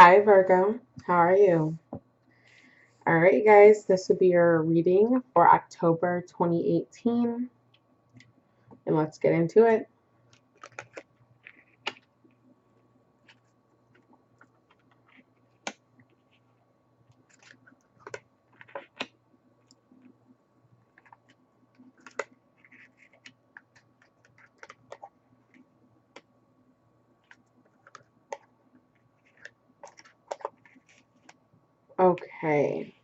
Hi Virgo, how are you? All right, guys, this will be your reading for October 2018, and let's get into it. Okay,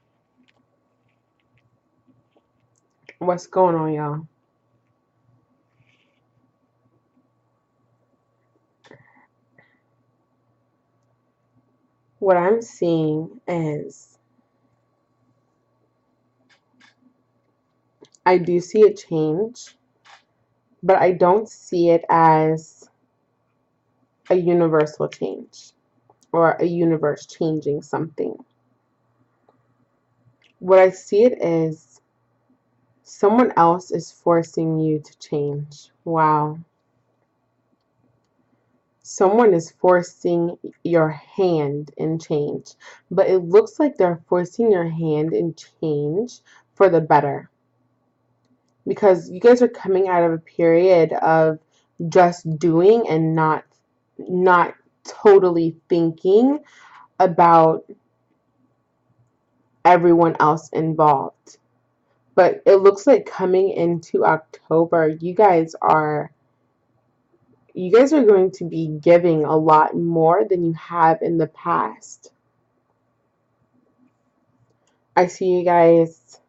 what's going on, y'all? What I'm seeing is I do see a change, but I don't see it as a universal change or a universe changing something. What I see it is someone else is forcing you to change. Wow. Someone is forcing your hand in change, but it looks like they're forcing your hand in change for the better, because you guys are coming out of a period of just doing and not totally thinking about everyone else involved. But it looks like coming into October, you guys are going to be giving a lot more than you have in the past. I see you guys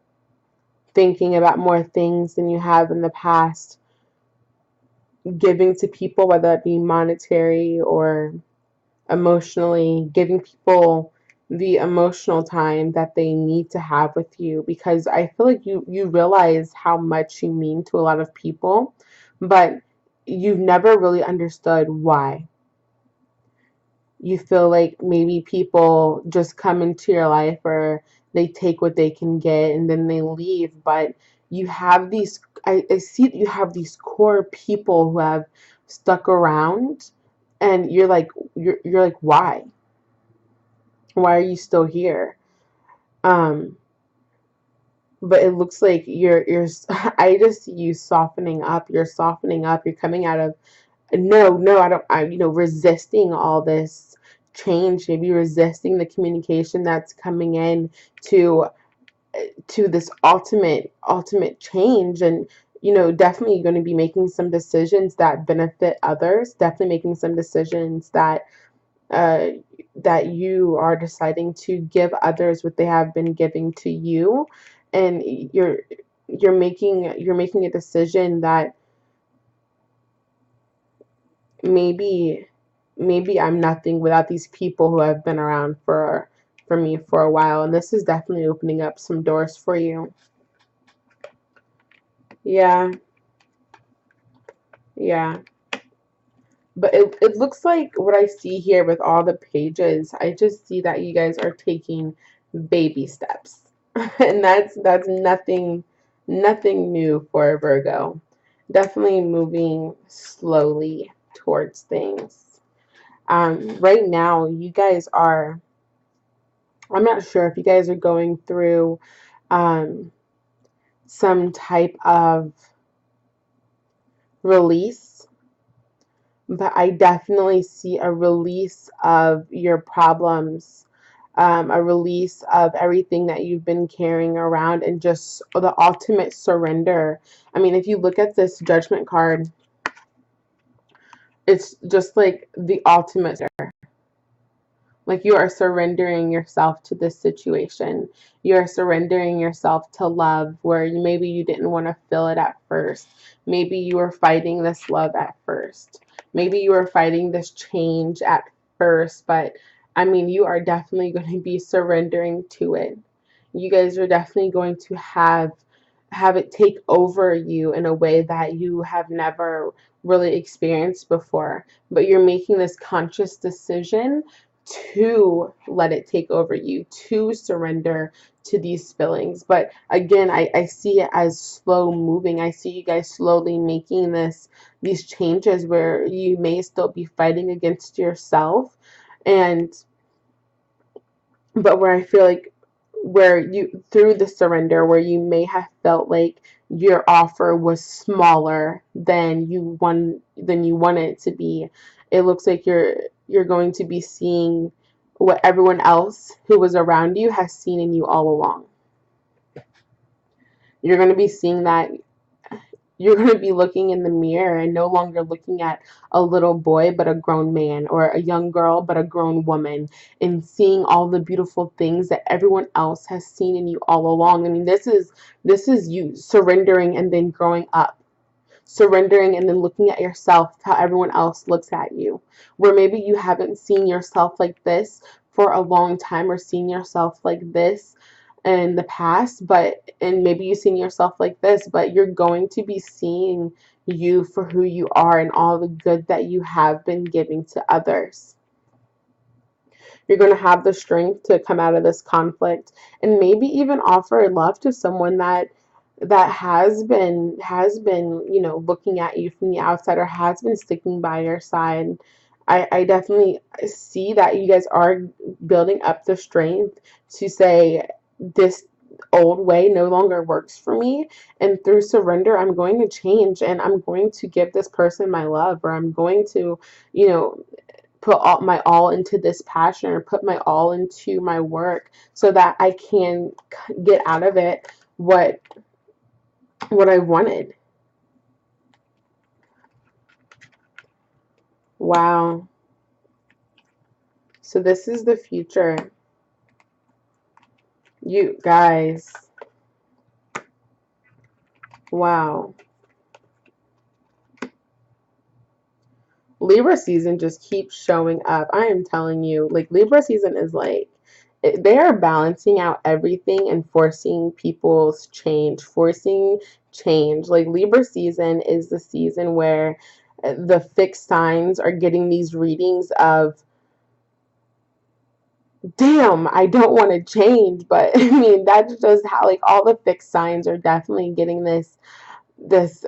thinking about more things than you have in the past, giving to people, whether it be monetary or emotionally, giving people the emotional time that they need to have with you, because I feel like you realize how much you mean to a lot of people, but you've never really understood why. You feel like maybe people just come into your life, or they take what they can get and then they leave, but you have these I see that you have these core people who have stuck around, and you're like, why are you still here? um but it looks like you're I just see you softening up. You're softening up. You're coming out of, no, I don't, resisting all this change, maybe resisting the communication that's coming in to this ultimate change. And definitely going to be making some decisions that benefit others, definitely making some decisions uh that you are deciding to give others what they have been giving to you. And you're making a decision that maybe I'm nothing without these people who have been around for me for a while, and this is definitely opening up some doors for you. Yeah, yeah. But it looks like what I see here with all the pages, I just see that you guys are taking baby steps. And that's nothing new for Virgo. Definitely moving slowly towards things. Right now, you guys are, I'm not sure if you guys are going through um, some type of release, but I definitely see a release of your problems, a release of everything that you've been carrying around, and just the ultimate surrender. I mean, if you look at this Judgment card, it's just like the ultimate. Like, you are surrendering yourself to this situation. You are surrendering yourself to love where maybe you didn't want to feel it at first. Maybe you were fighting this love at first. Maybe you were fighting this change at first, but I mean, you are definitely going to be surrendering to it. You guys are definitely going to have it take over you in a way that you have never really experienced before. But you're making this conscious decision to let it take over you, to surrender to these feelings. But again, I see it as slow moving. I see you guys slowly making these changes where you may still be fighting against yourself. And but where I feel like where you through the surrender where you may have felt like your offer was smaller than you wanted it to be, it looks like you're going to be seeing what everyone else who was around you has seen in you all along. You're going to be seeing that you're going to be looking in the mirror and no longer looking at a little boy but a grown man, or a young girl but a grown woman, and seeing all the beautiful things that everyone else has seen in you all along. I mean, this is you surrendering and then growing up, surrendering and then looking at yourself how everyone else looks at you, where maybe you haven't seen yourself like this for a long time, or seen yourself like this in the past, but and maybe you've seen yourself like this, but you're going to be seeing you for who you are and all the good that you have been giving to others. You're going to have the strength to come out of this conflict and maybe even offer love to someone that has been looking at you from the outside, or has been sticking by your side. I definitely see that you guys are building up the strength to say, this old way no longer works for me, and through surrender I'm going to change, and I'm going to give this person my love, or I'm going to you know put my all into this passion, or put my all into my work, so that I can get out of it what I wanted. Wow. So this is the future. You guys. Wow. Libra season just keeps showing up. I am telling you, like, Libra season is like, they are balancing out everything and forcing people's change, forcing change. Like, Libra season is the season where the fixed signs are getting these readings of, damn, I don't want to change. But I mean, that's just how, like, all the fixed signs are definitely getting this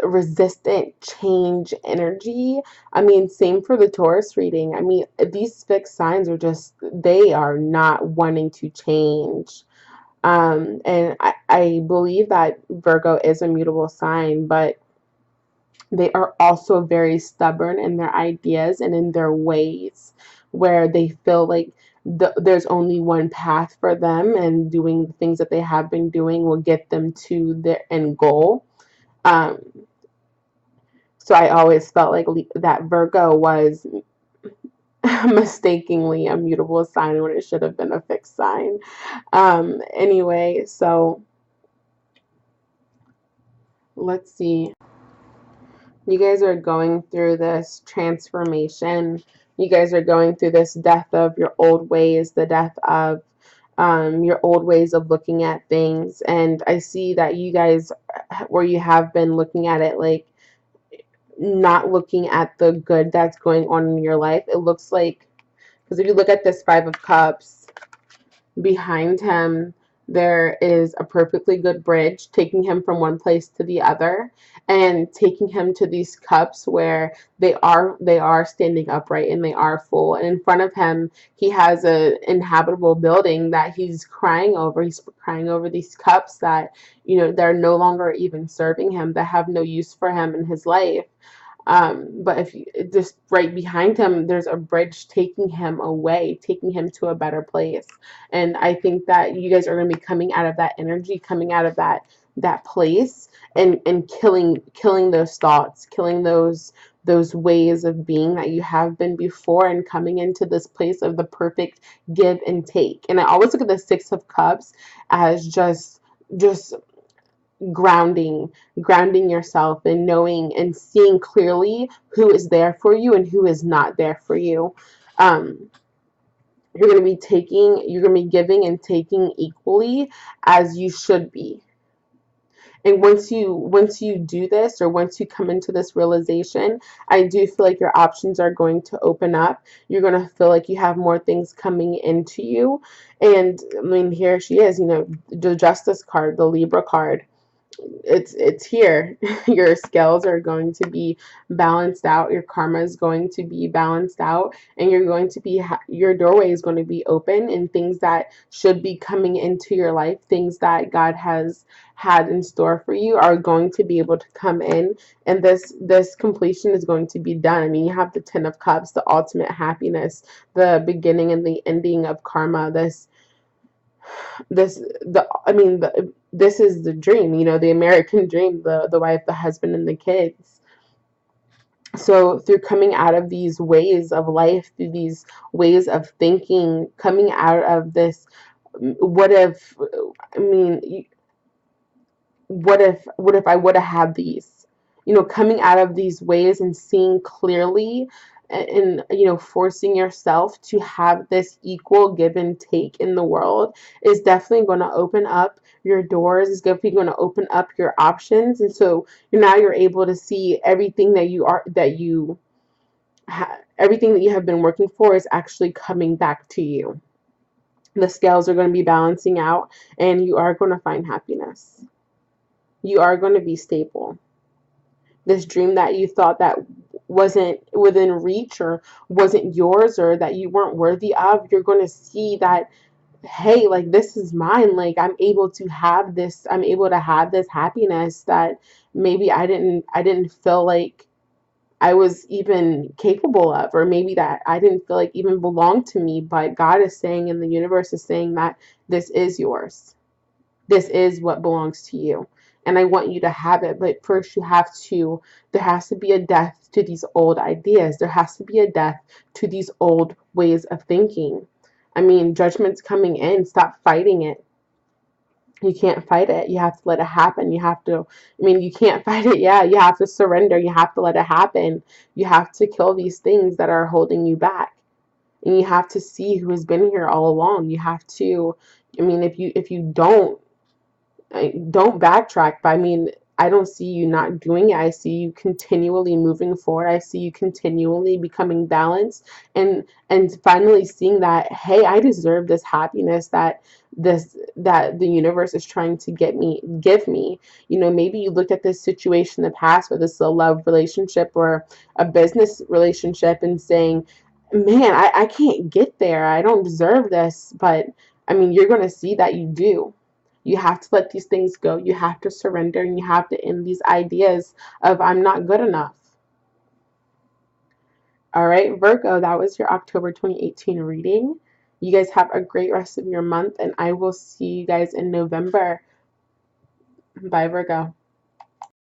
resistant change energy. I mean, same for the Taurus reading. I mean, these fixed signs are just, they are not wanting to change. And I believe that Virgo is a mutable sign, but they are also very stubborn in their ideas and in their ways, where they feel like there's only one path for them, and doing the things that they have been doing will get them to their end goal. Um, so I always felt like that Virgo was mistakenly a mutable sign when it should have been a fixed sign. Anyway, so let's see. You guys are going through this transformation. You guys are going through this death of your old ways, the death of your old ways of looking at things. And I see that you guys, where you have been looking at it, like, not looking at the good that's going on in your life. It looks like, because if you look at this Five of Cups, behind him there is a perfectly good bridge taking him from one place to the other, and taking him to these cups where they are standing upright and they are full. And in front of him he has a inhabitable building that he's crying over. He's crying over these cups that they're no longer even serving him, that have no use for him in his life. But if you just right behind him, there's a bridge taking him away, taking him to a better place. And I think that you guys are going to be coming out of that energy, coming out of that place, and killing those thoughts, killing those ways of being that you have been before, and coming into this place of the perfect give and take. And I always look at the Six of Cups as just grounding yourself, and knowing and seeing clearly who is there for you and who is not there for you. um you're going to be giving and taking equally, as you should be. And once you do this, or once you come into this realization, I do feel like your options are going to open up. You're going to feel like you have more things coming into you. And I mean, here she is, the Justice card, the Libra card. it's here. Your scales are going to be balanced out, your karma is going to be balanced out, and you're going to be your doorway is going to be open, and things that should be coming into your life, things that God has had in store for you, are going to be able to come in, and this completion is going to be done. I mean, you have the 10 of Cups, the ultimate happiness, the beginning and the ending of karma. This is the dream, the American dream, the wife, the husband, and the kids. So through coming out of these ways of life, through these ways of thinking, coming out of this, what if, I mean, what if I would have had these, coming out of these ways and seeing clearly, and forcing yourself to have this equal give and take in the world is definitely going to open up your doors, is definitely going to open up your options. And so you're able to see everything that everything that you have been working for is actually coming back to you. The scales are going to be balancing out, and you are going to find happiness. You are going to be stable. This dream that you thought that wasn't within reach, or wasn't yours, or that you weren't worthy of, you're going to see that, hey, like, this is mine. Like, I'm able to have this happiness that maybe I didn't feel like I was even capable of, or maybe that I didn't feel like even belonged to me. But God is saying, and the universe is saying, that this is yours. This is what belongs to you, and I want you to have it. But first, there has to be a death to these old ideas. There has to be a death to these old ways of thinking. I mean, judgment's coming in. Stop fighting it. You can't fight it. You have to let it happen. You can't fight it. Yeah, you have to surrender. You have to let it happen. You have to kill these things that are holding you back. And you have to see who has been here all along. You have to, if you don't backtrack. But I don't see you not doing it. I see you continually moving forward. I see you continually becoming balanced, and finally seeing that, hey, I deserve this happiness that the universe is trying to give me. Maybe you looked at this situation in the past, whether it's a love relationship or a business relationship, and saying, man, I can't get there. I don't deserve this. But you're going to see that you do. You have to let these things go. You have to surrender, and you have to end these ideas of, I'm not good enough. All right, Virgo, that was your October 2018 reading. You guys have a great rest of your month, and I will see you guys in November. Bye, Virgo.